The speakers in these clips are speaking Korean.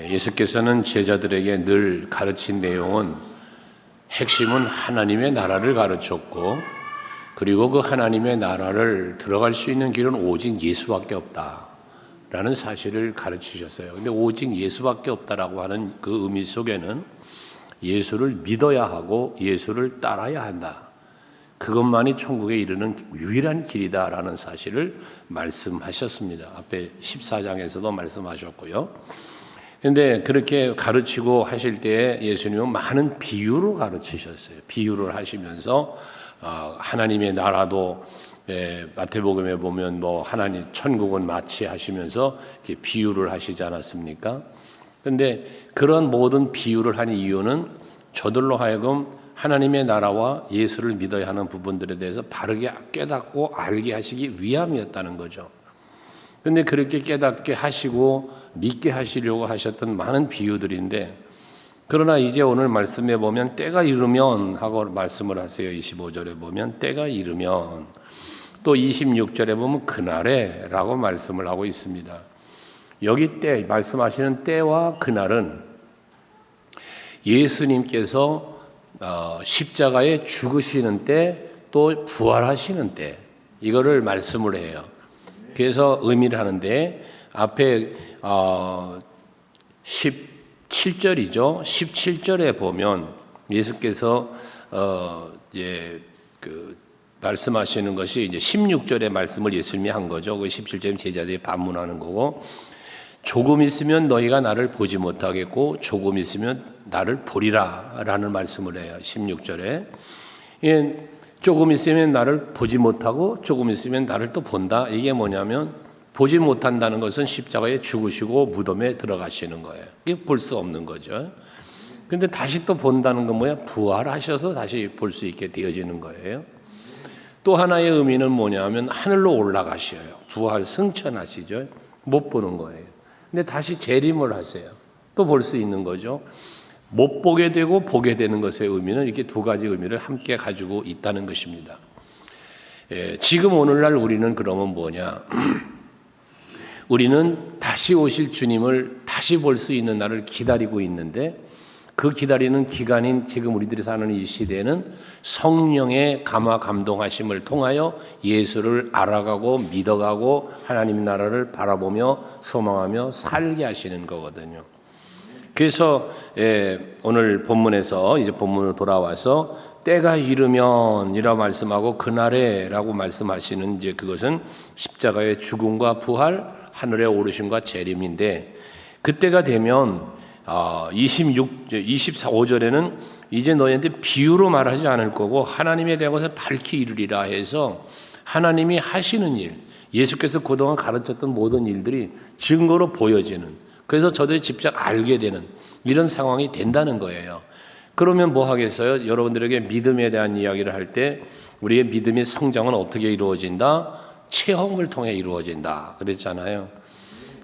예수께서는 제자들에게 늘 가르친 내용은 핵심은 하나님의 나라를 가르쳤고, 그리고 그 하나님의 나라를 들어갈 수 있는 길은 오직 예수밖에 없다라는 사실을 가르치셨어요. 근데 오직 예수밖에 없다라고 하는 그 의미 속에는 예수를 믿어야 하고 예수를 따라야 한다. 그것만이 천국에 이르는 유일한 길이다라는 사실을 말씀하셨습니다. 앞에 14장에서도 말씀하셨고요. 그런데 그렇게 가르치고 하실 때에 예수님은 많은 비유로 가르치셨어요. 비유를 하시면서 하나님의 나라도 마태복음에 보면 뭐 하나님 천국은 마치 하시면서 이렇게 비유를 하시지 않았습니까? 그런데 그런 모든 비유를 한 이유는 저들로 하여금 하나님의 나라와 예수를 믿어야 하는 부분들에 대해서 바르게 깨닫고 알게 하시기 위함이었다는 거죠. 그런데 그렇게 깨닫게 하시고 믿게 하시려고 하셨던 많은 비유들인데, 그러나 이제 오늘 말씀에 보면 때가 이르면 하고 말씀을 하세요. 25절에 보면 때가 이르면, 또 26절에 보면 그날에 라고 말씀을 하고 있습니다. 여기 때 말씀하시는 때와 그날은 예수님께서 십자가에 죽으시는 때, 또 부활하시는 때, 이거를 말씀을 해요. 그래서 의미를 하는데 앞에 17절이죠. 17절에 보면 예수께서 말씀하시는 것이 이제 16절의 말씀을 예수님이 한 거죠. 그 17절은 제자들이 반문하는 거고, 조금 있으면 너희가 나를 보지 못하겠고 조금 있으면 나를 보리라 라는 말씀을 해요. 16절에 조금 있으면 나를 보지 못하고 조금 있으면 나를 또 본다. 이게 뭐냐면 보지 못한다는 것은 십자가에 죽으시고 무덤에 들어가시는 거예요. 이게 볼 수 없는 거죠. 근데 다시 또 본다는 건 뭐야? 부활하셔서 다시 볼 수 있게 되어지는 거예요. 또 하나의 의미는 뭐냐면 하늘로 올라가셔요. 부활 승천하시죠. 못 보는 거예요. 근데 다시 재림을 하세요. 또 볼 수 있는 거죠. 못 보게 되고 보게 되는 것의 의미는 이렇게 두 가지 의미를 함께 가지고 있다는 것입니다. 지금 오늘날 우리는 그러면 뭐냐? 우리는 다시 오실 주님을 다시 볼 수 있는 날을 기다리고 있는데, 그 기다리는 기간인 지금 우리들이 사는 이 시대는 성령의 감화 감동하심을 통하여 예수를 알아가고 믿어가고 하나님의 나라를 바라보며 소망하며 살게 하시는 거거든요. 그래서 오늘 본문에서 이제 본문으로 돌아와서 때가 이르면 이라 말씀하고 그날에 라고 말씀하시는 이제 그것은 십자가의 죽음과 부활, 하늘에 오르심과 재림인데, 그때가 되면 25절에는 이제 너희한테 비유로 말하지 않을 거고 하나님에 대한 것을 밝히 이르리라 해서 하나님이 하시는 일, 예수께서 그동안 가르쳤던 모든 일들이 증거로 보여지는, 그래서 저들이 직접 알게 되는 이런 상황이 된다는 거예요. 그러면 뭐 하겠어요? 여러분들에게 믿음에 대한 이야기를 할 때 우리의 믿음의 성장은 어떻게 이루어진다? 체험을 통해 이루어진다 그랬잖아요.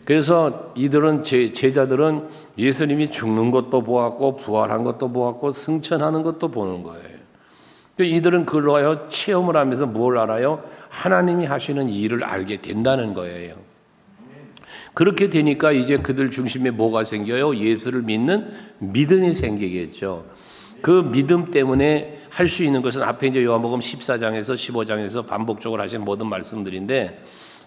그래서 이들은 제자들은 예수님이 죽는 것도 보았고 부활한 것도 보았고 승천하는 것도 보는 거예요. 이들은 그걸로 하여 체험을 하면서 뭘 알아요? 하나님이 하시는 일을 알게 된다는 거예요. 그렇게 되니까 이제 그들 중심에 뭐가 생겨요? 예수를 믿는 믿음이 생기겠죠. 그 믿음 때문에 할 수 있는 것은 앞에 이제 요한복음 14장에서 15장에서 반복적으로 하신 모든 말씀들인데,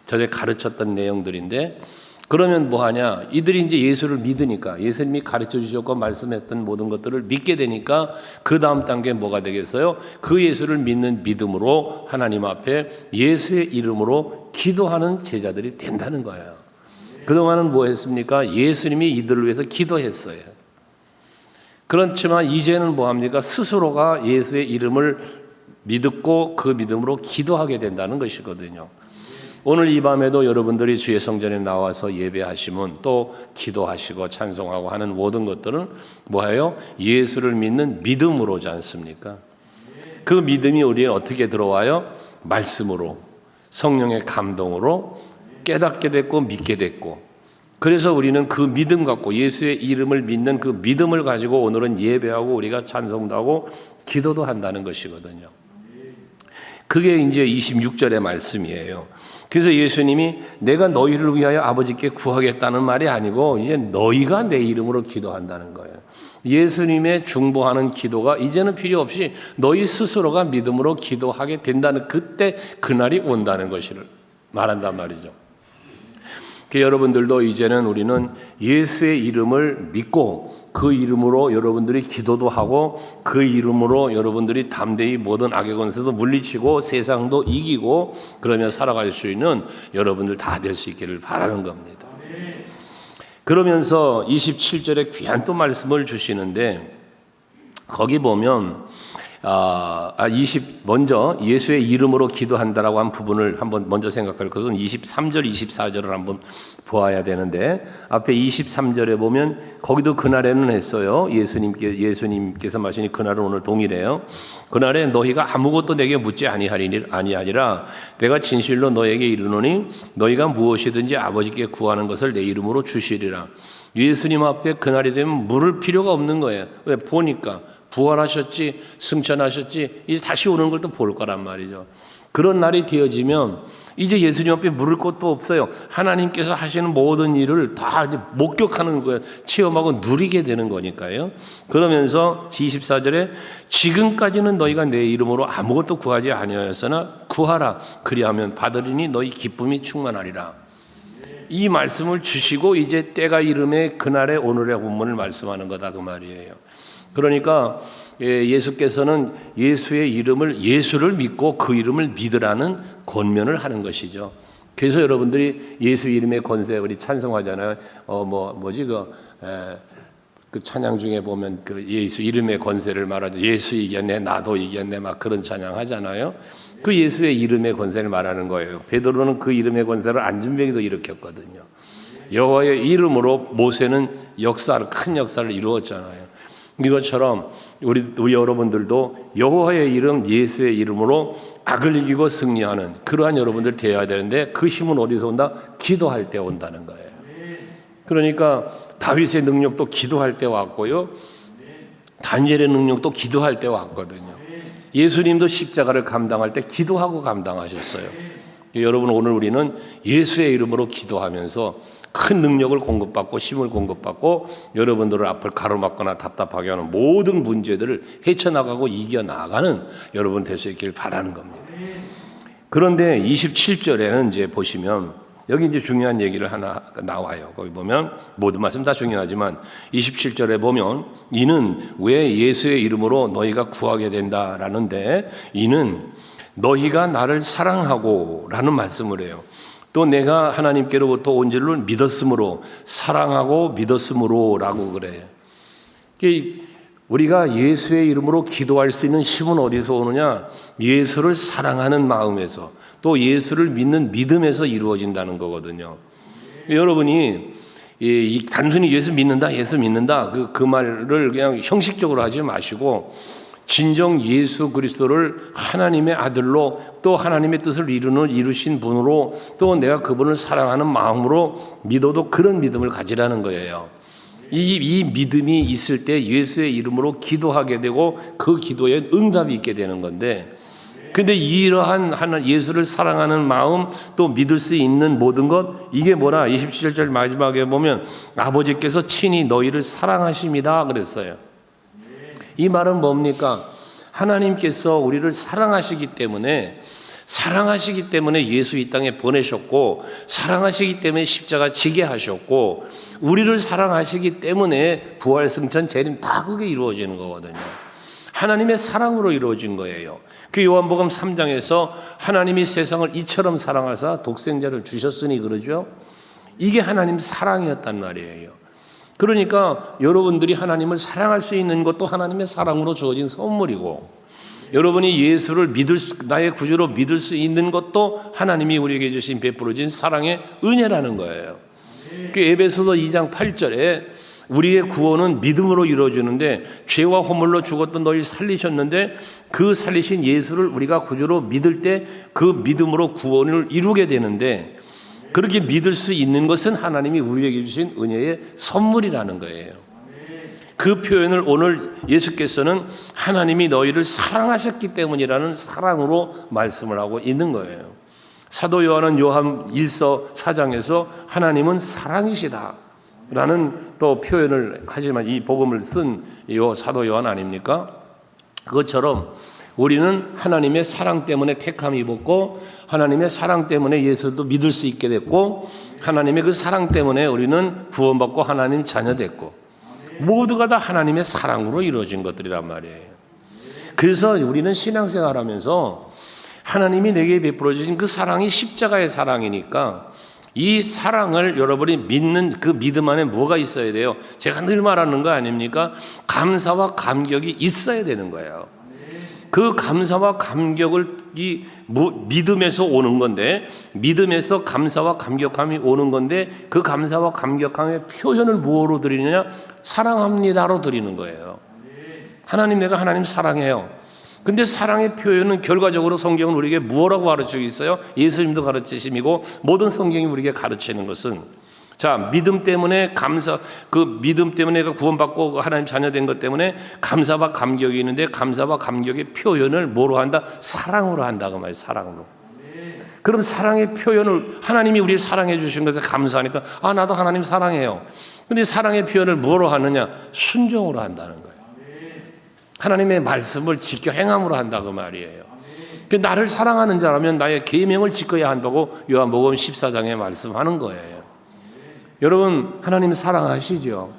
저에 가르쳤던 내용들인데, 그러면 뭐 하냐? 이들이 이제 예수를 믿으니까, 예수님이 가르쳐 주셨고 말씀했던 모든 것들을 믿게 되니까 그 다음 단계 뭐가 되겠어요? 그 예수를 믿는 믿음으로 하나님 앞에 예수의 이름으로 기도하는 제자들이 된다는 거예요. 그동안은 뭐 했습니까? 예수님이 이들을 위해서 기도했어요. 그렇지만 이제는 뭐 합니까? 스스로가 예수의 이름을 믿고 그 믿음으로 기도하게 된다는 것이거든요. 오늘 이 밤에도 여러분들이 주의 성전에 나와서 예배하시면 또 기도하시고 찬송하고 하는 모든 것들은 뭐예요? 예수를 믿는 믿음으로지 않습니까? 그 믿음이 우리에 어떻게 들어와요? 말씀으로, 성령의 감동으로 깨닫게 됐고 믿게 됐고, 그래서 우리는 그 믿음 갖고 예수의 이름을 믿는 그 믿음을 가지고 오늘은 예배하고 우리가 찬송도 하고 기도도 한다는 것이거든요. 그게 이제 26절의 말씀이에요. 그래서 예수님이 내가 너희를 위하여 아버지께 구하겠다는 말이 아니고 이제 너희가 내 이름으로 기도한다는 거예요. 예수님의 중보하는 기도가 이제는 필요 없이 너희 스스로가 믿음으로 기도하게 된다는 그때 그날이 온다는 것을 말한단 말이죠. 여러분들도 이제는 우리는 예수의 이름을 믿고 그 이름으로 여러분들이 기도도 하고 그 이름으로 여러분들이 담대히 모든 악의 권세도 물리치고 세상도 이기고 그러며 살아갈 수 있는 여러분들 다 될 수 있기를 바라는 겁니다. 그러면서 27절에 귀한 또 말씀을 주시는데 거기 보면 먼저 예수의 이름으로 기도한다라고 한 부분을 한번 먼저 생각할 것은 23절, 24절을 한번 보아야 되는데 앞에 23절에 보면 거기도 그날에는 했어요. 예수님께서 마시니 그날은 오늘 동일해요. 그날에 너희가 아무것도 내게 묻지 아니하리라. 내가 진실로 너에게 이르노니 너희가 무엇이든지 아버지께 구하는 것을 내 이름으로 주시리라. 예수님 앞에 그날이 되면 물을 필요가 없는 거예요. 왜? 보니까 부활하셨지, 승천하셨지, 이제 다시 오는 걸 또 볼 거란 말이죠. 그런 날이 되어지면 이제 예수님 앞에 물을 것도 없어요. 하나님께서 하시는 모든 일을 다 이제 목격하는 거예요. 체험하고 누리게 되는 거니까요. 그러면서 24절에 지금까지는 너희가 내 이름으로 아무것도 구하지 아니하였으나 구하라. 그리하면 받으리니 너희 기쁨이 충만하리라. 이 말씀을 주시고 이제 때가 이름에 그날에 오늘의 본문을 말씀하는 거다 그 말이에요. 그러니까 예수께서는 예수의 이름을 예수를 믿고 그 이름을 믿으라는 권면을 하는 것이죠. 그래서 여러분들이 예수 이름의 권세 우리 찬송하잖아요. 그 찬양 중에 보면 그 예수 이름의 권세를 말하죠. 예수 이겼네, 나도 이겼네, 막 그런 찬양 하잖아요. 그 예수의 이름의 권세를 말하는 거예요. 베드로는 그 이름의 권세를 안진뱅이도 일으켰거든요. 여호와의 이름으로 모세는 큰 역사를 이루었잖아요. 이것처럼 우리 여러분들도 여호와의 이름 예수의 이름으로 악을 이기고 승리하는 그러한 여러분들 되어야 되는데 그 힘은 어디서 온다? 기도할 때 온다는 거예요. 그러니까 다윗의 능력도 기도할 때 왔고요. 다니엘의 능력도 기도할 때 왔거든요. 예수님도 십자가를 감당할 때 기도하고 감당하셨어요. 여러분 오늘 우리는 예수의 이름으로 기도하면서 큰 능력을 공급받고 힘을 공급받고 여러분들을 앞을 가로막거나 답답하게 하는 모든 문제들을 헤쳐나가고 이겨나가는 여러분 될 수 있길 바라는 겁니다. 그런데 27절에는 이제 보시면 여기 이제 중요한 얘기를 하나 나와요. 거기 보면 모든 말씀 다 중요하지만 27절에 보면 이는 왜 예수의 이름으로 너희가 구하게 된다라는데 이는 너희가 나를 사랑하고 라는 말씀을 해요. 또 내가 하나님께로부터 온 줄을 믿었으므로 사랑하고 믿었으므로 라고 그래요. 우리가 예수의 이름으로 기도할 수 있는 힘은 어디서 오느냐? 예수를 사랑하는 마음에서 또 예수를 믿는 믿음에서 이루어진다는 거거든요. 여러분이 단순히 예수 믿는다 그 말을 그냥 형식적으로 하지 마시고 진정 예수 그리스도를 하나님의 아들로 또 하나님의 뜻을 이루신 분으로 또 내가 그분을 사랑하는 마음으로 믿어도 그런 믿음을 가지라는 거예요. 이 믿음이 있을 때 예수의 이름으로 기도하게 되고 그 기도에 응답이 있게 되는 건데 근데 이러한 예수를 사랑하는 마음 또 믿을 수 있는 모든 것 이게 뭐라 27절 마지막에 보면 아버지께서 친히 너희를 사랑하십니다 그랬어요. 이 말은 뭡니까? 하나님께서 우리를 사랑하시기 때문에 예수 이 땅에 보내셨고 사랑하시기 때문에 십자가 지게 하셨고 우리를 사랑하시기 때문에 부활 승천 재림 다 그게 이루어지는 거거든요. 하나님의 사랑으로 이루어진 거예요. 그 요한복음 3장에서 하나님이 세상을 이처럼 사랑하사 독생자를 주셨으니 그러죠. 이게 하나님 사랑이었단 말이에요. 그러니까 여러분들이 하나님을 사랑할 수 있는 것도 하나님의 사랑으로 주어진 선물이고 여러분이 예수를 나의 구주로 믿을 수 있는 것도 하나님이 우리에게 주신 베풀어진 사랑의 은혜라는 거예요. 그 에베소서 2장 8절에 우리의 구원은 믿음으로 이루어지는데 죄와 허물로 죽었던 너희를 살리셨는데 그 살리신 예수를 우리가 구주로 믿을 때 그 믿음으로 구원을 이루게 되는데 그렇게 믿을 수 있는 것은 하나님이 우리에게 주신 은혜의 선물이라는 거예요. 그 표현을 오늘 예수께서는 하나님이 너희를 사랑하셨기 때문이라는 사랑으로 말씀을 하고 있는 거예요. 사도 요한은 요한 1서 4장에서 하나님은 사랑이시다 라는 또 표현을 하지만 이 복음을 쓴 요 사도 요한 아닙니까? 그것처럼 우리는 하나님의 사랑 때문에 택함이 입었고 하나님의 사랑 때문에 예수도 믿을 수 있게 됐고 하나님의 그 사랑 때문에 우리는 구원받고 하나님 자녀 됐고 모두가 다 하나님의 사랑으로 이루어진 것들이란 말이에요. 그래서 우리는 신앙생활하면서 하나님이 내게 베풀어 주신 그 사랑이 십자가의 사랑이니까 이 사랑을 여러분이 믿는 그 믿음 안에 뭐가 있어야 돼요? 제가 늘 말하는 거 아닙니까? 감사와 감격이 있어야 되는 거예요. 그 감사와 감격을 이 믿음에서 오는 건데 믿음에서 감사와 감격함이 오는 건데 그 감사와 감격함의 표현을 무엇으로 드리느냐? 사랑합니다로 드리는 거예요. 하나님 내가 하나님 사랑해요. 근데 사랑의 표현은 결과적으로 성경은 우리에게 무엇라고 가르치고 있어요? 예수님도 가르치심이고 모든 성경이 우리에게 가르치는 것은 자 믿음 때문에 그 믿음 때문에 구원받고 하나님 자녀된 것 때문에 감사와 감격이 있는데 감사와 감격의 표현을 뭐로 한다? 사랑으로 한다고 말이에요. 사랑으로. 그럼 사랑의 표현을 하나님이 우리 사랑해 주신 것에 감사하니까 나도 하나님 사랑해요. 근데 사랑의 표현을 뭐로 하느냐? 순종으로 한다는 거예요. 하나님의 말씀을 지켜 행함으로 한다고 말이에요. 나를 사랑하는 자라면 나의 계명을 지켜야 한다고 요한복음 14장에 말씀하는 거예요. 여러분 하나님 사랑하시죠?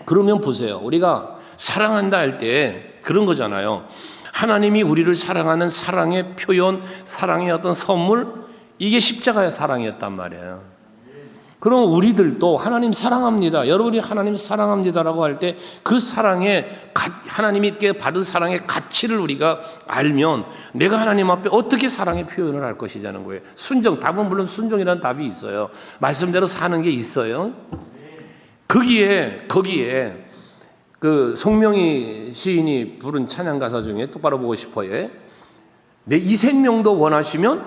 그러면 보세요. 우리가 사랑한다 할 때 그런 거잖아요. 하나님이 우리를 사랑하는 사랑의 표현, 사랑의 어떤 선물 이게 십자가의 사랑이었단 말이에요. 그럼 우리들도 하나님 사랑합니다. 여러분이 하나님 사랑합니다라고 할 때 그 사랑에 하나님께 받은 사랑의 가치를 우리가 알면 내가 하나님 앞에 어떻게 사랑의 표현을 할 것이냐는 거예요. 순종, 답은 물론 순종이라는 답이 있어요. 말씀대로 사는 게 있어요. 거기에 그 송명희 시인이 부른 찬양 가사 중에 똑바로 보고 싶어요. 내 이 생명도 원하시면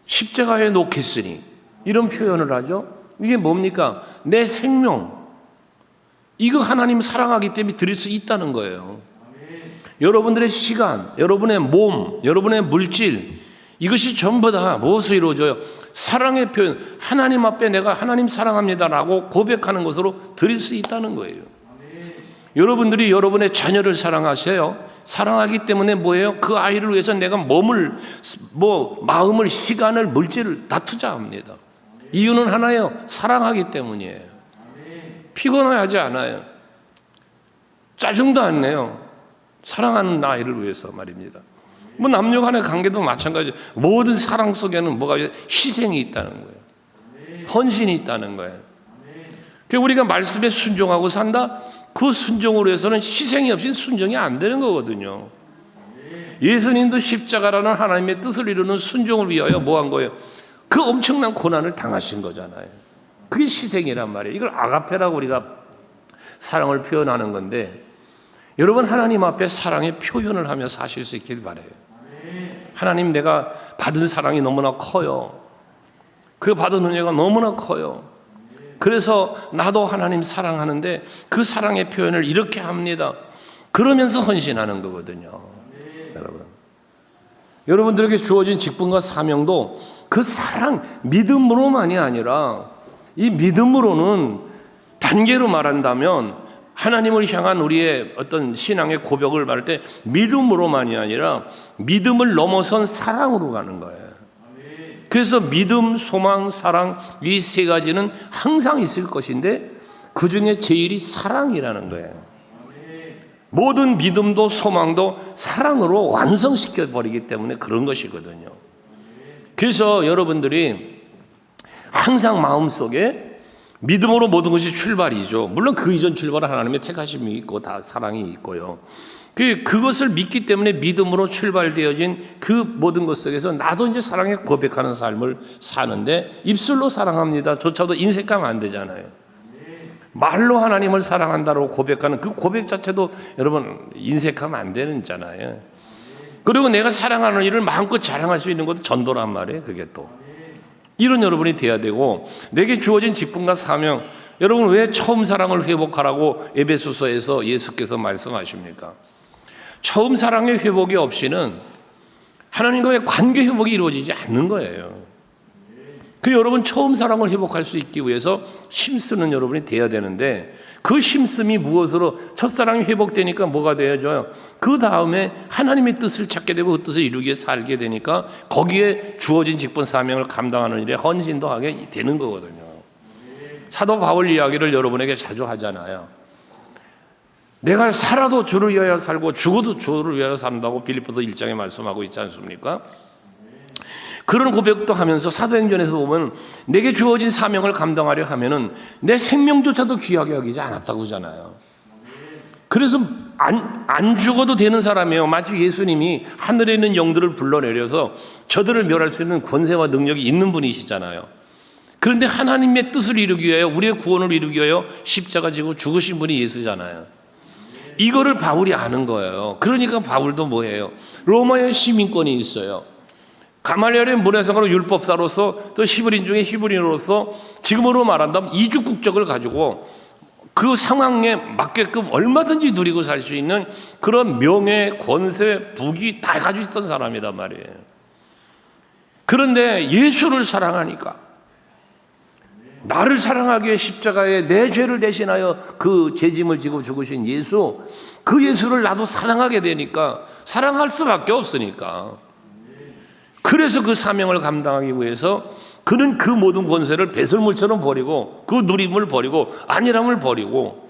십자가에 놓겠으니 이런 표현을 하죠. 이게 뭡니까? 내 생명. 이거 하나님 사랑하기 때문에 드릴 수 있다는 거예요. 여러분들의 시간, 여러분의 몸, 여러분의 물질 이것이 전부 다 무엇으로 이루어져요? 사랑의 표현. 하나님 앞에 내가 하나님 사랑합니다라고 고백하는 것으로 드릴 수 있다는 거예요. 여러분들이 여러분의 자녀를 사랑하세요. 사랑하기 때문에 뭐예요? 그 아이를 위해서 내가 마음을, 시간을, 물질을 다 투자합니다. 이유는 하나예요. 사랑하기 때문이에요. 피곤하지 않아요. 짜증도 안 내요. 사랑하는 아이를 위해서 말입니다. 남녀 간의 관계도 마찬가지예요. 모든 사랑 속에는 뭐가 희생이 있다는 거예요. 헌신이 있다는 거예요. 그러니까 우리가 말씀에 순종하고 산다? 그 순종으로 해서는 희생이 없이 순종이 안 되는 거거든요. 예수님도 십자가라는 하나님의 뜻을 이루는 순종을 위하여 뭐 한 거예요? 그 엄청난 고난을 당하신 거잖아요. 그게 희생이란 말이에요. 이걸 아가페라고 우리가 사랑을 표현하는 건데 여러분 하나님 앞에 사랑의 표현을 하며 사실 수 있길 바라요. 하나님 내가 받은 사랑이 너무나 커요. 그 받은 은혜가 너무나 커요. 그래서 나도 하나님 사랑하는데 그 사랑의 표현을 이렇게 합니다. 그러면서 헌신하는 거거든요. 여러분들에게 주어진 직분과 사명도 그 사랑, 믿음으로만이 아니라 이 믿음으로는 단계로 말한다면 하나님을 향한 우리의 어떤 신앙의 고백을 말할 때 믿음으로만이 아니라 믿음을 넘어선 사랑으로 가는 거예요. 그래서 믿음, 소망, 사랑 이 세 가지는 항상 있을 것인데 그 중에 제일이 사랑이라는 거예요. 모든 믿음도 소망도 사랑으로 완성시켜 버리기 때문에 그런 것이거든요. 그래서 여러분들이 항상 마음속에 믿음으로 모든 것이 출발이죠. 물론 그 이전 출발은 하나님의 택하심이 있고 다 사랑이 있고요. 그것을 믿기 때문에 믿음으로 출발되어진 그 모든 것 속에서 나도 이제 사랑에 고백하는 삶을 사는데 입술로 사랑합니다 조차도 인색하면 안 되잖아요. 말로 하나님을 사랑한다고 고백하는 그 고백 자체도 여러분 인색하면 안 되잖아요. 그리고 내가 사랑하는 일을 마음껏 자랑할 수 있는 것도 전도란 말이에요. 그게 또 이런 여러분이 돼야 되고 내게 주어진 직분과 사명 여러분 왜 처음 사랑을 회복하라고 에베소서에서 예수께서 말씀하십니까? 처음 사랑의 회복이 없이는 하나님과의 관계 회복이 이루어지지 않는 거예요. 그 여러분 처음 사랑을 회복할 수 있기 위해서 힘쓰는 여러분이 돼야 되는데 그 힘씀이 무엇으로 첫사랑이 회복되니까 뭐가 되어져요? 그 다음에 하나님의 뜻을 찾게 되고 그 뜻을 이루기 위해 살게 되니까 거기에 주어진 직분 사명을 감당하는 일에 헌신도 하게 되는 거거든요. 사도 바울 이야기를 여러분에게 자주 하잖아요. 내가 살아도 주를 위하여 살고 죽어도 주를 위하여 산다고 빌립보서 1장에 말씀하고 있지 않습니까? 그런 고백도 하면서 사도행전에서 보면 내게 주어진 사명을 감당하려 하면은 내 생명조차도 귀하게 여기지 않았다고 하잖아요. 그래서 안 죽어도 되는 사람이에요. 마치 예수님이 하늘에 있는 영들을 불러내려서 저들을 멸할 수 있는 권세와 능력이 있는 분이시잖아요. 그런데 하나님의 뜻을 이루기 위하여 우리의 구원을 이루기 위하여 십자가 지고 죽으신 분이 예수잖아요. 이거를 바울이 아는 거예요. 그러니까 바울도 뭐예요? 로마의 시민권이 있어요. 가말리엘의 문해상으로 율법사로서 또 히브리인 중에 히브리인으로서 지금으로 말한다면 이주 국적을 가지고 그 상황에 맞게끔 얼마든지 누리고 살 수 있는 그런 명예, 권세, 부귀 다 가지고 있던 사람이란 말이에요. 그런데 예수를 사랑하니까 나를 사랑하기 위해 십자가에 내 죄를 대신하여 그 죄짐을 지고 죽으신 예수, 그 예수를 나도 사랑하게 되니까 사랑할 수밖에 없으니까 그래서 그 사명을 감당하기 위해서 그는 그 모든 권세를 배설물처럼 버리고 그 누림을 버리고 안일함을 버리고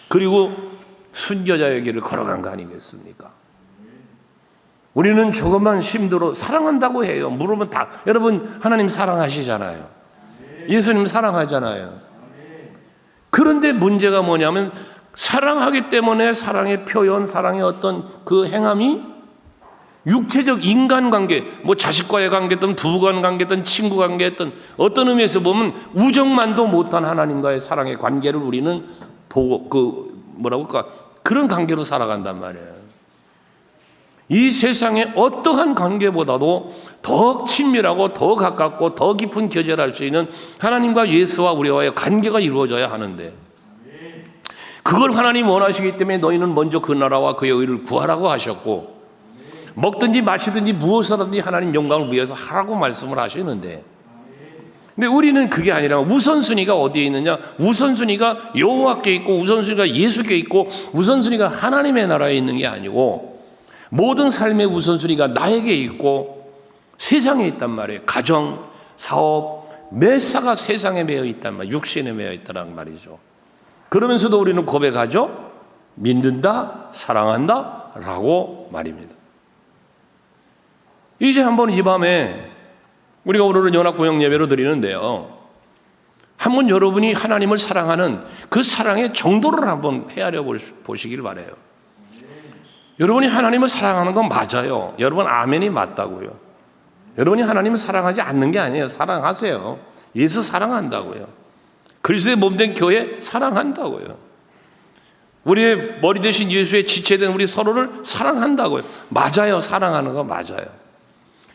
그리고 순교자의 길을 걸어간 거 아니겠습니까? 우리는 조금만 힘들어 사랑한다고 해요. 물으면 다 여러분 하나님 사랑하시잖아요. 예수님 사랑하잖아요. 그런데 문제가 뭐냐면 사랑하기 때문에 사랑의 표현, 사랑의 어떤 그 행함이 육체적 인간관계, 뭐 자식과의 관계든 부부간 관계든 친구 관계든 어떤 의미에서 보면 우정만도 못한 하나님과의 사랑의 관계를 우리는 보고 그런 관계로 살아간단 말이에요. 이 세상의 어떠한 관계보다도 더 친밀하고 더 가깝고 더 깊은 교제를 할 수 있는 하나님과 예수와 우리와의 관계가 이루어져야 하는데 그걸 하나님 원하시기 때문에 너희는 먼저 그 나라와 그의 의를 구하라고 하셨고 먹든지 마시든지 무엇을 하든지 하나님 영광을 위해서 하라고 말씀을 하시는데 근데 우리는 그게 아니라 우선순위가 어디에 있느냐? 우선순위가 여호와께 있고 우선순위가 예수께 있고 우선순위가 하나님의 나라에 있는 게 아니고 모든 삶의 우선순위가 나에게 있고 세상에 있단 말이에요. 가정, 사업, 매사가 세상에 매여 있단 말이에요. 육신에 매여 있다는 말이죠. 그러면서도 우리는 고백하죠. 믿는다, 사랑한다 라고 말입니다. 이제 한번 이 밤에 우리가 오늘은 연합고용 예배로 드리는데요. 한번 여러분이 하나님을 사랑하는 그 사랑의 정도를 한번 헤아려 보시길 바라요. 여러분이 하나님을 사랑하는 건 맞아요. 여러분 아멘이 맞다고요. 여러분이 하나님을 사랑하지 않는 게 아니에요. 사랑하세요. 예수 사랑한다고요. 그리스도의 몸된 교회 사랑한다고요. 우리의 머리 대신 예수의 지체된 우리 서로를 사랑한다고요. 맞아요. 사랑하는 거 맞아요.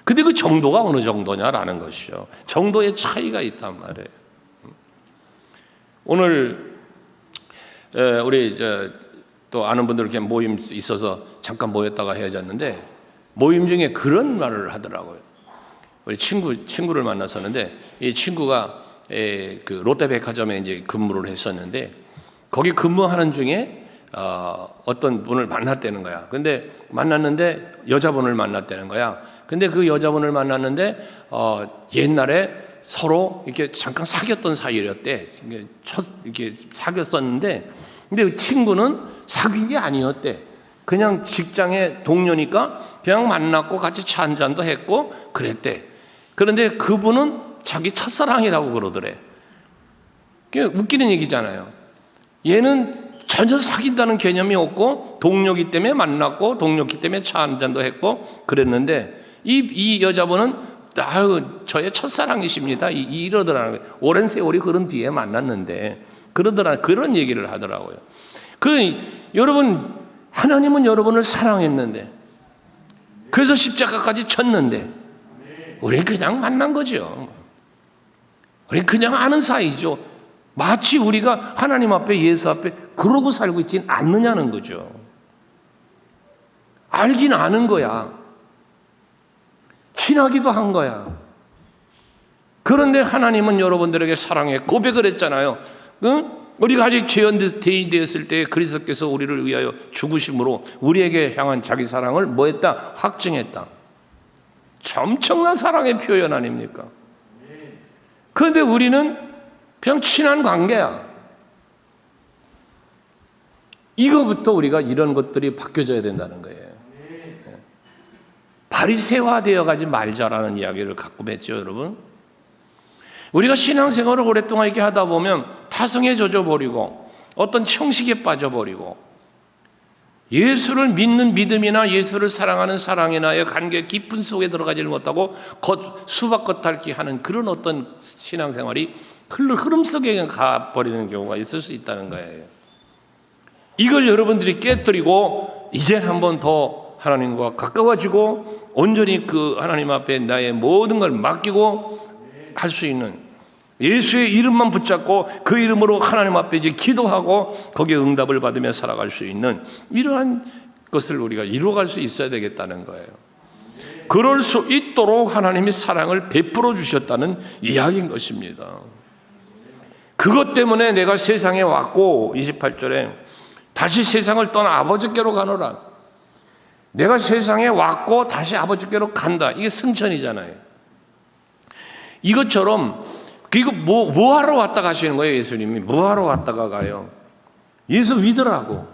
근데 그 정도가 어느 정도냐라는 것이죠. 정도의 차이가 있단 말이에요. 오늘 우리 또 아는 분들 이렇게 모임 있어서 잠깐 모였다가 헤어졌는데 모임 중에 그런 말을 하더라고요. 우리 친구를 만났었는데 이 친구가 그 롯데백화점에 이제 근무를 했었는데 거기 근무하는 중에 어떤 분을 만났다는 거야. 근데 만났는데 여자분을 만났다는 거야. 근데 그 여자분을 만났는데 옛날에 서로 이렇게 잠깐 사귀었던 사이였대. 이렇게 사귀었었는데, 근데 그 친구는 사귄 게 아니었대. 그냥 직장의 동료니까 그냥 만났고 같이 차 한 잔도 했고 그랬대. 그런데 그분은 자기 첫사랑이라고 그러더래. 그게 웃기는 얘기잖아요. 얘는 전혀 사귄다는 개념이 없고 동료기 때문에 만났고 동료기 때문에 차 한 잔도 했고 그랬는데 이 여자분은 저의 첫사랑이십니다. 이러더라고요. 오랜 세월이 흐른 뒤에 만났는데 그런 얘기를 하더라고요. 여러분 하나님은 여러분을 사랑했는데 그래서 십자가까지 쳤는데 우리는 그냥 만난 거죠. 우리는 그냥 아는 사이죠. 마치 우리가 하나님 앞에 예수 앞에 그러고 살고 있지는 않느냐는 거죠. 알긴 아는 거야. 지나기도 한 거야. 그런데 하나님은 여러분들에게 사랑의 고백을 했잖아요. 응? 우리가 아직 죄인이 되었을 때 그리스도께서 우리를 위하여 죽으심으로 우리에게 향한 자기 사랑을 뭐 했다? 확증했다. 엄청난 사랑의 표현 아닙니까? 그런데 우리는 그냥 친한 관계야. 이거부터 우리가 이런 것들이 바뀌어져야 된다는 거예요. 바리새화되어 가지 말자라는 이야기를 가끔 했죠, 여러분. 우리가 신앙생활을 오랫동안 이렇게 하다 보면 타성에 젖어버리고 어떤 형식에 빠져버리고 예수를 믿는 믿음이나 예수를 사랑하는 사랑이나의 관계 깊은 속에 들어가지를 못하고 수박 겉핥기 하는 그런 어떤 신앙생활이 흐름 속에 가버리는 경우가 있을 수 있다는 거예요. 이걸 여러분들이 깨뜨리고 이제 한 번 더 하나님과 가까워지고 온전히 그 하나님 앞에 나의 모든 걸 맡기고 할 수 있는, 예수의 이름만 붙잡고 그 이름으로 하나님 앞에 이제 기도하고 거기에 응답을 받으며 살아갈 수 있는 이러한 것을 우리가 이루어갈 수 있어야 되겠다는 거예요. 그럴 수 있도록 하나님이 사랑을 베풀어 주셨다는 이야기인 것입니다. 그것 때문에 내가 세상에 왔고 28절에 다시 세상을 떠나 아버지께로 가노라. 내가 세상에 왔고 다시 아버지께로 간다. 이게 승천이잖아요. 이것처럼 이거 뭐 하러 왔다 가시는 거예요? 예수님이 뭐 하러 왔다가 가요? 예수 믿으라고,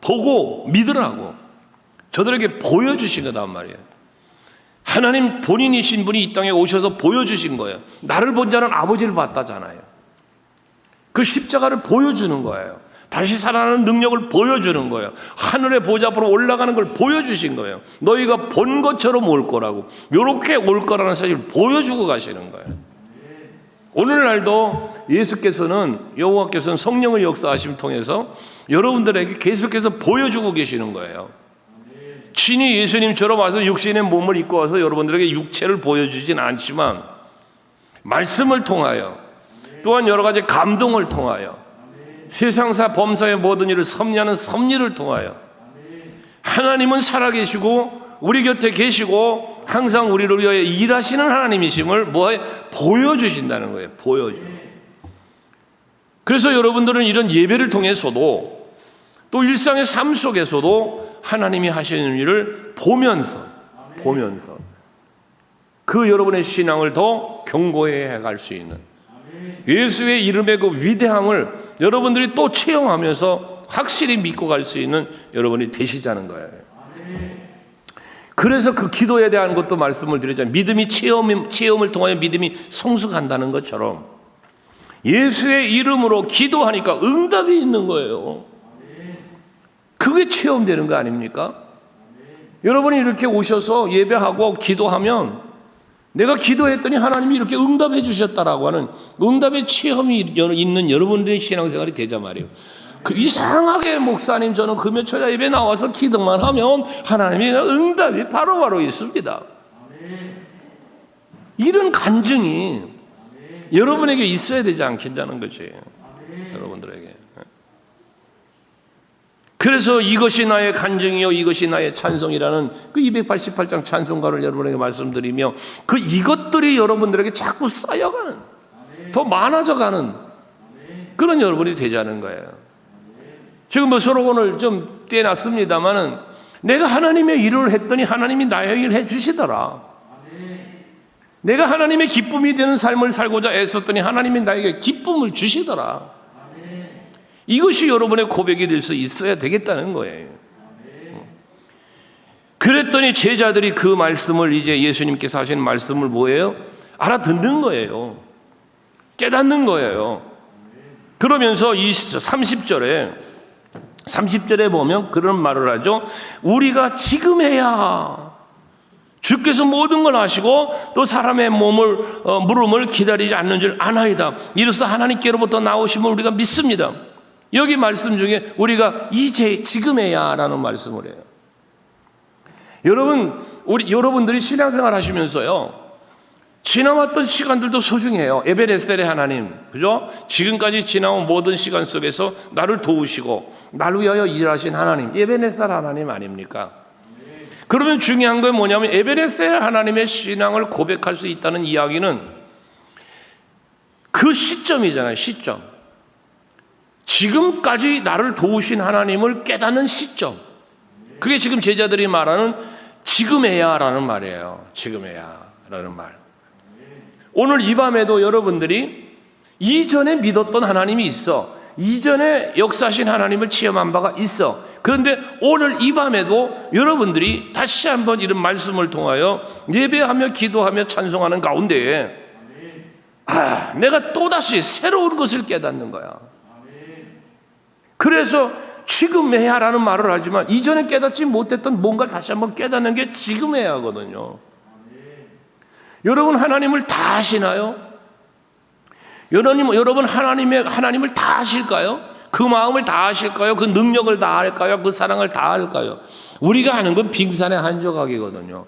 보고 믿으라고 저들에게 보여주신 거단 말이에요. 하나님 본인이신 분이 이 땅에 오셔서 보여주신 거예요. 나를 본 자는 아버지를 봤다잖아요. 그 십자가를 보여주는 거예요. 다시 살아나는 능력을 보여주는 거예요. 하늘의 보좌 앞으로 올라가는 걸 보여주신 거예요. 너희가 본 것처럼 올 거라고, 이렇게 올 거라는 사실을 보여주고 가시는 거예요. 오늘날도 예수께서는, 여호와께서는 성령의 역사하심 통해서 여러분들에게 계속해서 보여주고 계시는 거예요. 친히 예수님처럼 와서 육신의 몸을 입고 와서 여러분들에게 육체를 보여주진 않지만 말씀을 통하여, 또한 여러 가지 감동을 통하여, 세상사 범사의 모든 일을 섭리하는 섭리를 통하여 하나님은 살아계시고 우리 곁에 계시고 항상 우리를 위하여 일하시는 하나님이심을 보여주신다는 거예요. 보여줘. 그래서 여러분들은 이런 예배를 통해서도 또 일상의 삶 속에서도 하나님이 하시는 일을 보면서 그 여러분의 신앙을 더 견고해 갈 수 있는, 예수의 이름의 그 위대함을 여러분들이 또 체험하면서 확실히 믿고 갈 수 있는 여러분이 되시자는 거예요. 그래서 그 기도에 대한 것도 말씀을 드렸잖아요. 믿음이 체험을 통하여 믿음이 성숙한다는 것처럼 예수의 이름으로 기도하니까 응답이 있는 거예요. 그게 체험되는 거 아닙니까? 여러분이 이렇게 오셔서 예배하고 기도하면 내가 기도했더니 하나님이 이렇게 응답해 주셨다라고 하는 응답의 체험이 있는 여러분들의 신앙생활이 되자 말이에요. 이상하게 목사님 저는 금요철 예배 나와서 기도만 하면 하나님의 응답이 바로바로 있습니다. 이런 간증이 여러분에게 있어야 되지 않겠다는 거지. 여러분들에게. 그래서 이것이 나의 간증이요 이것이 나의 찬송이라는 그 288장 찬송가를 여러분에게 말씀드리며 그 이것들이 여러분들에게 자꾸 쌓여가는, 더 많아져가는 그런 여러분이 되자는 거예요. 지금 뭐 슬로건을 좀 떼놨습니다만은 내가 하나님의 일을 했더니 하나님이 나의 일을 해주시더라. 내가 하나님의 기쁨이 되는 삶을 살고자 애썼더니 하나님이 나에게 기쁨을 주시더라. 이것이 여러분의 고백이 될 수 있어야 되겠다는 거예요. 그랬더니 제자들이 그 말씀을, 이제 예수님께서 하신 말씀을 뭐예요? 알아듣는 거예요. 깨닫는 거예요. 그러면서 이 30절에 보면 그런 말을 하죠. 우리가 지금 해야 주께서 모든 걸 아시고 또 사람의 물음을 기다리지 않는 줄 아나이다. 이로써 하나님께로부터 나오심을 우리가 믿습니다. 여기 말씀 중에 우리가 이제 지금 해야 라는 말씀을 해요. 여러분들이 신앙생활 하시면서요, 지나왔던 시간들도 소중해요. 에베네셀의 하나님, 그죠? 지금까지 지나온 모든 시간 속에서 나를 도우시고 나를 위하여 일하신 하나님, 에베네셀 하나님 아닙니까? 그러면 중요한 건 뭐냐면 에베네셀 하나님의 신앙을 고백할 수 있다는 이야기는 그 시점이잖아요. 시점. 지금까지 나를 도우신 하나님을 깨닫는 시점. 그게 지금 제자들이 말하는 지금에야라는 말이에요. 지금에야라는 말. 오늘 이 밤에도 여러분들이 이전에 믿었던 하나님이 있어. 이전에 역사하신 하나님을 체험한 바가 있어. 그런데 오늘 이 밤에도 여러분들이 다시 한번 이런 말씀을 통하여 예배하며 기도하며 찬송하는 가운데에 내가 또다시 새로운 것을 깨닫는 거야. 그래서 지금에야라는 말을 하지만 이전에 깨닫지 못했던 뭔가를 다시 한번 깨닫는 게 지금에야거든요. 여러분 하나님을 다 아시나요? 여러분 하나님을 다 아실까요? 그 마음을 다 아실까요? 그 능력을 다 알까요? 그 사랑을 다 알까요? 우리가 아는 건 빙산의 한 조각이거든요.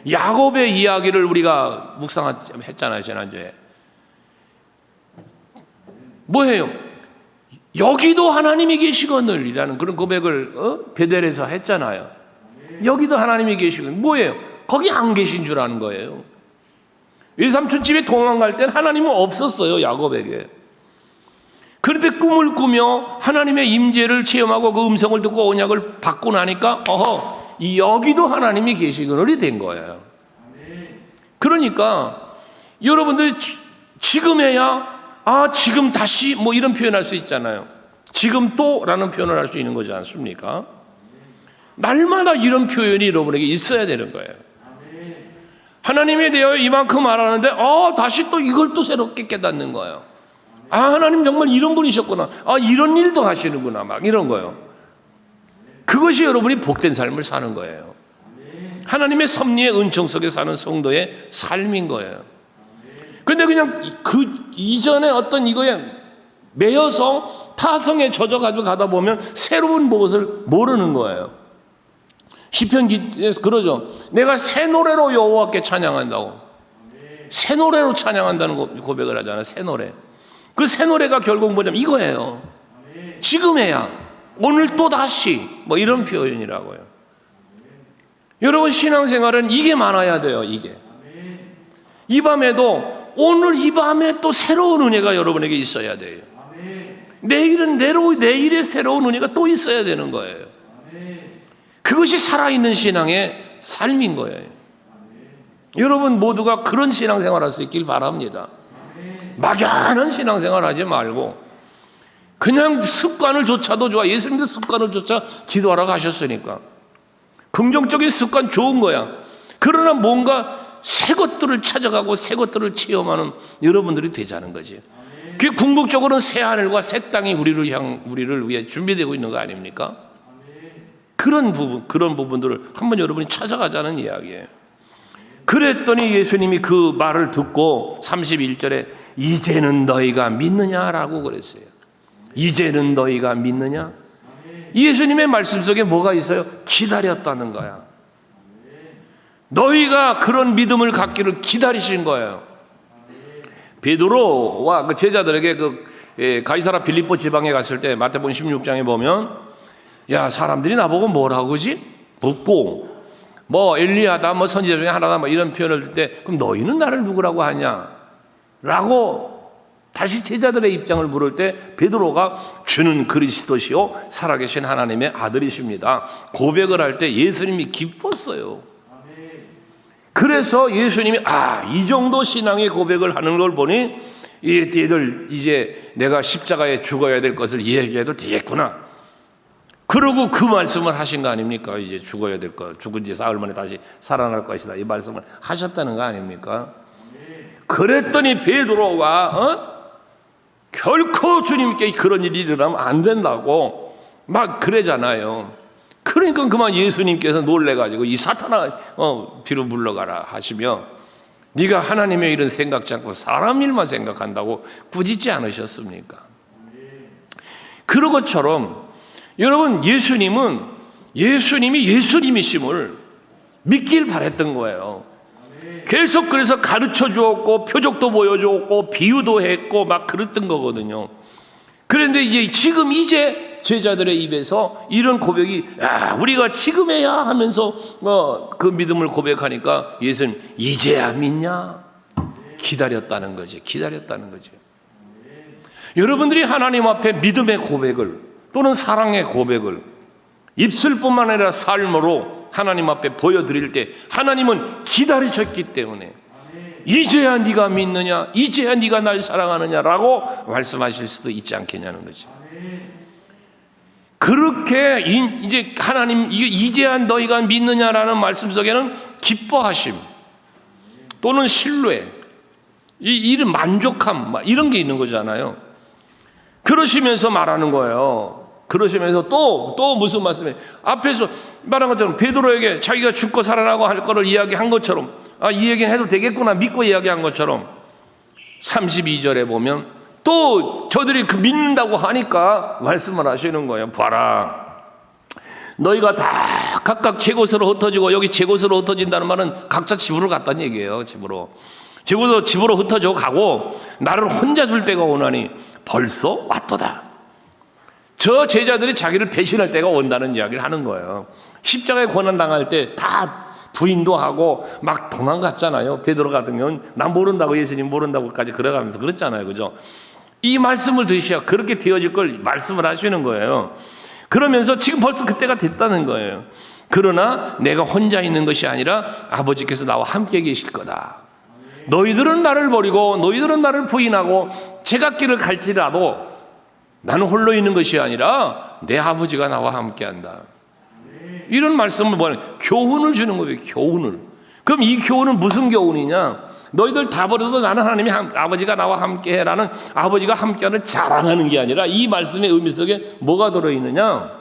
야곱의 이야기를 우리가 묵상했잖아요, 지난주에. 뭐예요? 여기도 하나님이 계시거늘이라는 그런 고백을 베델에서 했잖아요. 여기도 하나님이 계시거늘. 뭐예요? 거기 안 계신 줄 아는 거예요. 외삼촌 집에 도망갈 땐 하나님은 없었어요, 야곱에게. 그런데 꿈을 꾸며 하나님의 임재를 체험하고 그 음성을 듣고 언약을 받고 나니까 여기도 하나님이 계시거늘이 된 거예요. 그러니까 여러분들 지금에야 지금 다시 뭐 이런 표현할 수 있잖아요. 지금 또라는 표현을 할 수 있는 거지 않습니까? 날마다 이런 표현이 여러분에게 있어야 되는 거예요. 하나님에 대하여 이만큼 말하는데 다시 또 이걸 또 새롭게 깨닫는 거예요. 하나님 정말 이런 분이셨구나. 이런 일도 하시는구나. 막 이런 거예요. 그것이 여러분이 복된 삶을 사는 거예요. 하나님의 섭리의 은총 속에 사는 성도의 삶인 거예요. 그런데 그냥 그 이전에 어떤 이거에 매여서 타성에 젖어가지고 가다 보면 새로운 무엇을 모르는 거예요. 시편기에서 그러죠. 내가 새 노래로 여호와께 찬양한다고. 새 노래로 찬양한다는 고백을 하잖아요. 새 노래. 그 새 노래가 결국 뭐냐면 이거예요. 지금에야. 오늘 또 다시. 뭐 이런 표현이라고요. 여러분 신앙생활은 이게 많아야 돼요. 이게. 이 밤에도 오늘 이 밤에 또 새로운 은혜가 여러분에게 있어야 돼요. 내일의 새로운 은혜가 또 있어야 되는 거예요. 그것이 살아있는 신앙의 삶인 거예요. 여러분 모두가 그런 신앙생활 할 수 있길 바랍니다. 막연한 신앙생활 하지 말고 그냥 습관을 조차도 좋아. 예수님도 습관을 조차 기도하러 가셨으니까 긍정적인 습관 좋은 거야. 그러나 뭔가 새 것들을 찾아가고 새 것들을 체험하는 여러분들이 되자는 거지. 그게 궁극적으로는 새 하늘과 새 땅이 우리를 위해 준비되고 있는 거 아닙니까? 그런 부분들을 한번 여러분이 찾아가자는 이야기예요. 그랬더니 예수님이 그 말을 듣고 31절에 이제는 너희가 믿느냐라고 그랬어요. 이제는 너희가 믿느냐? 예수님의 말씀 속에 뭐가 있어요? 기다렸다는 거야. 너희가 그런 믿음을 갖기를 기다리신 거예요. 베드로와 그 제자들에게 가이사라 빌립보 지방에 갔을 때 마태복음 16장에 보면 야 사람들이 나보고 뭐라고 그러지? 묻고 뭐 엘리야다 뭐 선지자 중에 하나다 뭐 이런 표현을 들 때 그럼 너희는 나를 누구라고 하냐? 라고 다시 제자들의 입장을 물을 때 베드로가 주는 그리스도시요 살아계신 하나님의 아들이십니다. 고백을 할 때 예수님이 기뻤어요. 그래서 예수님이 이 정도 신앙의 고백을 하는 걸 보니 얘들 이제 내가 십자가에 죽어야 될 것을 이야기해도 되겠구나. 그러고 그 말씀을 하신 거 아닙니까? 이제 죽어야 될 것, 죽은 지 사흘 만에 다시 살아날 것이다. 이 말씀을 하셨다는 거 아닙니까? 그랬더니 베드로가 결코 주님께 그런 일이 일어나면 안 된다고 막 그러잖아요. 그러니까 그만 예수님께서 놀래가지고 이 사탄아 뒤로 물러가라 하시며 네가 하나님의 일은 생각지 않고 사람 일만 생각한다고 꾸짖지 않으셨습니까? 그런 것처럼 여러분 예수님이 예수님이심을 믿길 바랬던 거예요. 계속 그래서 가르쳐 주었고 표적도 보여주었고 비유도 했고 막 그랬던 거거든요. 그런데 이제 제자들의 입에서 이런 고백이 우리가 지금 해야 하면서 그 믿음을 고백하니까 예수님 이제야 믿냐? 기다렸다는 거지. 기다렸다는 거지. 여러분들이 하나님 앞에 믿음의 고백을 또는 사랑의 고백을 입술뿐만 아니라 삶으로 하나님 앞에 보여드릴 때 하나님은 기다리셨기 때문에 이제야 네가 믿느냐, 이제야 네가 날 사랑하느냐라고 말씀하실 수도 있지 않겠냐는 거죠. 그렇게 이제 하나님 이제야 너희가 믿느냐라는 말씀 속에는 기뻐하심 또는 신뢰, 이런 만족함 이런 게 있는 거잖아요. 그러시면서 말하는 거예요. 그러시면서 또 무슨 말씀이에요? 앞에서 말한 것처럼 베드로에게 자기가 죽고 살아나고 할 거를 이야기한 것처럼 이 얘기는 해도 되겠구나 믿고 이야기한 것처럼 32절에 보면 또 저들이 그 믿는다고 하니까 말씀을 하시는 거예요. 봐라, 너희가 다 각각 제 곳으로 흩어지고, 여기 제 곳으로 흩어진다는 말은 각자 집으로 갔다는 얘기예요. 집으로 흩어져 가고 나를 혼자 둘 때가 오나니 벌써 왔도다. 저 제자들이 자기를 배신할 때가 온다는 이야기를 하는 거예요. 십자가에 고난당할 때 다 부인도 하고 막 도망갔잖아요. 베드로 같은 경우는 난 모른다고, 예수님 모른다고까지 그래가면서 그랬잖아요. 그죠? 이 말씀을 들으셔야 그렇게 되어질 걸 말씀을 하시는 거예요. 그러면서 지금 벌써 그때가 됐다는 거예요. 그러나 내가 혼자 있는 것이 아니라 아버지께서 나와 함께 계실 거다. 너희들은 나를 버리고 너희들은 나를 부인하고 제갓길을 갈지라도 나는 홀로 있는 것이 아니라 내 아버지가 나와 함께한다. 이런 말씀을 뭐냐, 교훈을 주는 거예요. 교훈을. 그럼 이 교훈은 무슨 교훈이냐? 너희들 다 버려도 나는 하나님이 아버지가 나와 함께해라는, 아버지가 함께하는 자랑하는 게 아니라 이 말씀의 의미 속에 뭐가 들어있느냐?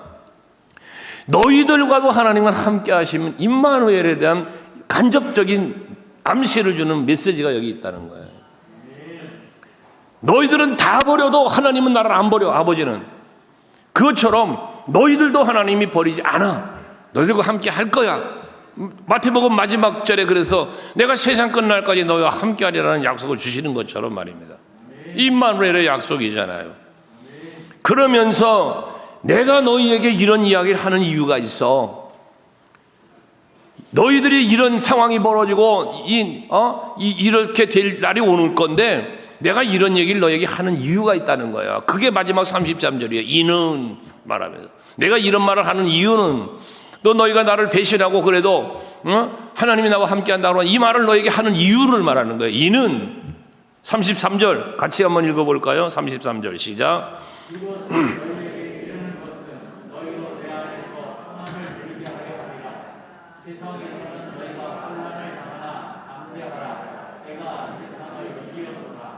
너희들과도 하나님은 함께하시면 임마누엘에 대한 간접적인 암시를 주는 메시지가 여기 있다는 거예요. 너희들은 다 버려도 하나님은 나를 안 버려. 아버지는 그것처럼 너희들도 하나님이 버리지 않아. 너희들과 함께 할 거야. 마태복음 마지막 절에 그래서 내가 세상 끝날까지 너희와 함께 하리라는 약속을 주시는 것처럼 말입니다. 임마누엘의 약속이잖아요. 그러면서 내가 너희에게 이런 이야기를 하는 이유가 있어. 너희들이 이런 상황이 벌어지고 이렇게 될 날이 오는 건데 내가 이런 얘기를 너에게 하는 이유가 있다는 거야. 그게 마지막 33절이에요. 이는 말하면서 내가 이런 말을 하는 이유는, 또 너희가 나를 배신하고 그래도 하나님이 나와 함께한다고 이 말을 너에게 하는 이유를 말하는 거예요. 이는 33절 같이 한번 읽어볼까요? 33절 시작.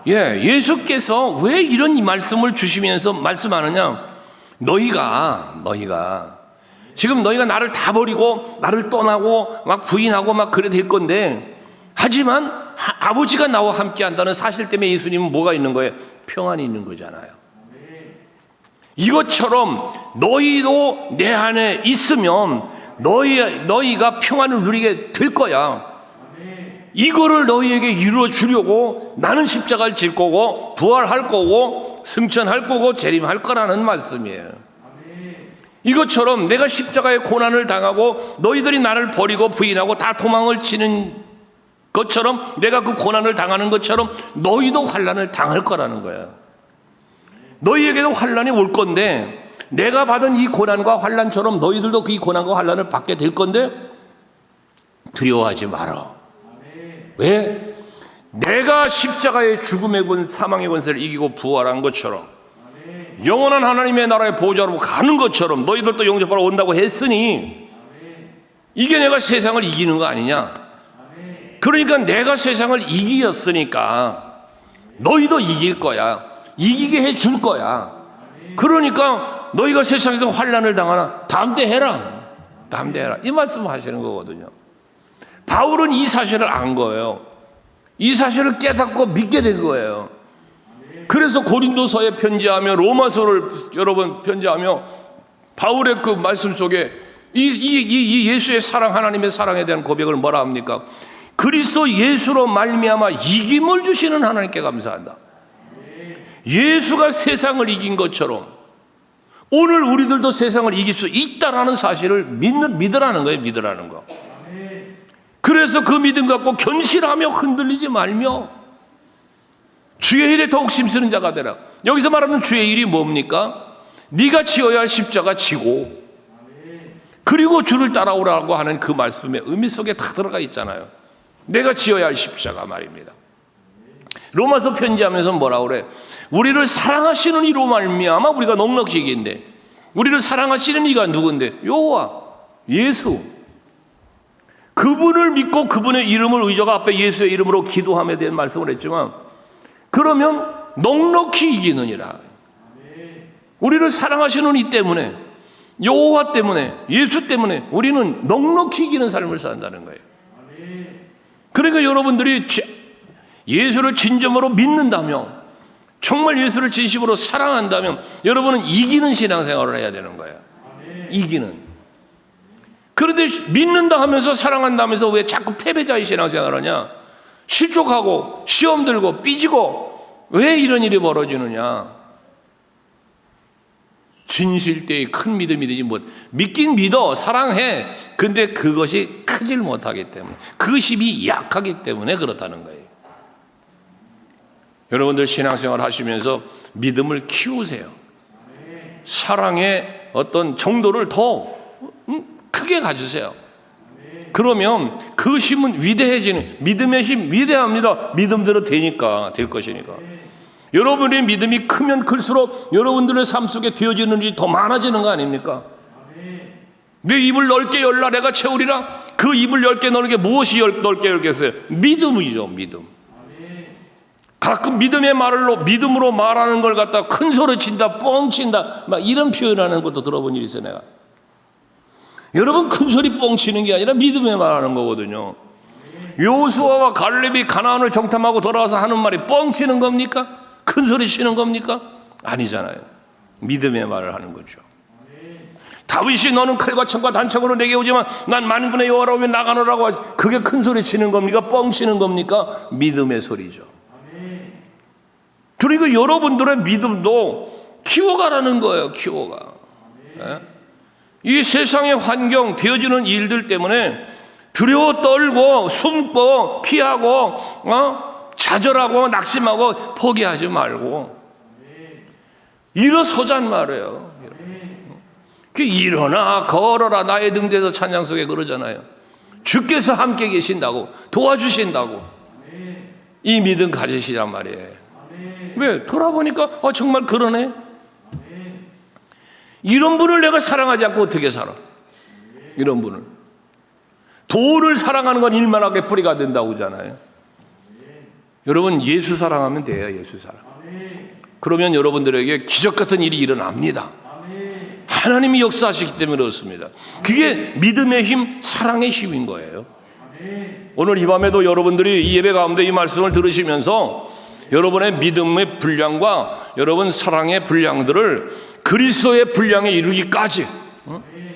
예수께서 왜 이런 이 말씀을 주시면서 말씀하느냐? 너희가 지금 너희가 나를 다 버리고 나를 떠나고 막 부인하고 막 그래 될 건데, 하지만 아버지가 나와 함께 한다는 사실 때문에 예수님은 뭐가 있는 거예요? 평안이 있는 거잖아요. 이것처럼 너희도 내 안에 있으면 너희가 평안을 누리게 될 거야. 이거를 너희에게 이루어 주려고 나는 십자가를 질 거고 부활할 거고 승천할 거고 재림할 거라는 말씀이에요. 이것처럼 내가 십자가의 고난을 당하고 너희들이 나를 버리고 부인하고 다 도망을 치는 것처럼, 내가 그 고난을 당하는 것처럼 너희도 환난을 당할 거라는 거예요. 너희에게도 환난이 올 건데, 내가 받은 이 고난과 환난처럼 너희들도 그 고난과 환난을 받게 될 건데 두려워하지 마라. 왜? 내가 십자가의 죽음의 권, 사망의 권세를 이기고 부활한 것처럼, 영원한 하나님의 나라의 보좌로 가는 것처럼 너희들도 영접하러 온다고 했으니, 이게 내가 세상을 이기는 거 아니냐? 그러니까 내가 세상을 이기었으니까 너희도 이길 거야. 이기게 해줄 거야. 그러니까 너희가 세상에서 환난을 당하나 담대 해라. 이 말씀을 하시는 거거든요. 바울은 이 사실을 안 거예요. 이 사실을 깨닫고 믿게 된 거예요. 그래서 고린도서에 편지하며 로마서를 여러분 편지하며 바울의 그 말씀 속에 이 예수의 사랑, 하나님의 사랑에 대한 고백을 뭐라 합니까? 그리스도 예수로 말미암아 이김을 주시는 하나님께 감사한다. 예수가 세상을 이긴 것처럼 오늘 우리들도 세상을 이길 수 있다라는 사실을 믿으라는 거예요. 믿으라는 거. 그래서 그 믿음 갖고 견실하며 흔들리지 말며 주의 일에 더욱 힘쓰는 자가 되라. 여기서 말하는 주의 일이 뭡니까? 네가 지어야 할 십자가 지고 그리고 주를 따라오라고 하는 그 말씀의 의미 속에 다 들어가 있잖아요. 내가 지어야 할 십자가 말입니다. 로마서 편지하면서 뭐라고 그래? 우리를 사랑하시는 이로 말미암아 우리가 넉넉히 이긴데, 우리를 사랑하시는 이가 누군데? 여호와 예수. 그분을 믿고 그분의 이름을 의저가 앞에 예수의 이름으로 기도함에 대한 말씀을 했지만, 그러면 넉넉히 이기느니라. 우리를 사랑하시는 이 때문에, 여호와 때문에, 예수 때문에 우리는 넉넉히 이기는 삶을 산다는 거예요. 그러니까 여러분들이 예수를 진정으로 믿는다면, 정말 예수를 진심으로 사랑한다면 여러분은 이기는 신앙생활을 해야 되는 거예요. 이기는. 그런데 믿는다 하면서 사랑한다 하면서 왜 자꾸 패배자의 신앙생활을 하냐? 실족하고 시험 들고 삐지고 왜 이런 일이 벌어지느냐? 진실되의 큰 믿음이 되지 못. 믿긴 믿어, 사랑해. 근데 그것이 크질 못하기 때문에, 그 힘이 약하기 때문에 그렇다는 거예요. 여러분들 신앙생활 하시면서 믿음을 키우세요. 사랑의 어떤 정도를 더 크게 가지세요. 그러면 그 힘은 위대해지는, 믿음의 힘 위대합니다. 믿음대로 되니까, 될 것이니까. 여러분의 믿음이 크면 클수록 여러분들의 삶 속에 되어지는 일이 더 많아지는 거 아닙니까? 내 입을 넓게 열라 내가 채우리라. 그 입을 넓게 넣는 게 무엇이 넓게 열겠어요? 믿음이죠. 믿음. 가끔 믿음의 말로, 믿음으로 말하는 걸 갖다 큰 소리 친다, 뻥친다, 막 이런 표현하는 것도 들어본 일이 있어요. 내가. 여러분, 큰 소리 뻥치는 게 아니라 믿음의 말하는 거거든요. 여호수아와 갈렙이 가나안을 정탐하고 돌아와서 하는 말이 뻥치는 겁니까? 큰 소리 치는 겁니까? 아니잖아요. 믿음의 말을 하는 거죠. 다윗이 너는 칼과 창과 단창으로 내게 오지만 난 만군의 여호와로 왜 나가노라고 하지? 그게 큰 소리 치는 겁니까? 뻥치는 겁니까? 믿음의 소리죠. 그리고 여러분들의 믿음도 키워가라는 거예요. 키워가. 이 세상의 환경, 되어지는 일들 때문에 두려워 떨고 숨고 피하고 좌절하고 낙심하고 포기하지 말고 일어서잔 말이에요. 일어나 걸어라 나의 등대에서 찬양 속에 그러잖아요. 주께서 함께 계신다고, 도와주신다고. 이 믿음 가지시란 말이에요. 왜? 돌아보니까 정말 그러네. 이런 분을 내가 사랑하지 않고 어떻게 살아? 이런 분을. 돈을 사랑하는 건 일만하게 뿌리가 된다고 하잖아요. 여러분, 예수 사랑하면 돼요. 예수 사랑. 그러면 여러분들에게 기적 같은 일이 일어납니다. 하나님이 역사하시기 때문에 그렇습니다. 그게 믿음의 힘, 사랑의 힘인 거예요. 오늘 이 밤에도 여러분들이 이 예배 가운데 이 말씀을 들으시면서 여러분의 믿음의 분량과 여러분 사랑의 분량들을 그리스도의 분량에 이르기까지,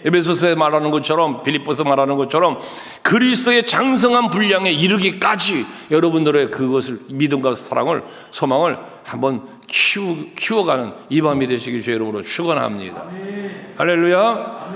에베소서에 말하는 것처럼, 빌립보서 말하는 것처럼 그리스도의 장성한 분량에 이르기까지 여러분들의 그것을, 믿음과 사랑을, 소망을 한번 키워가는 이 밤이 되시길 주의 이름으로 축원합니다. 할렐루야.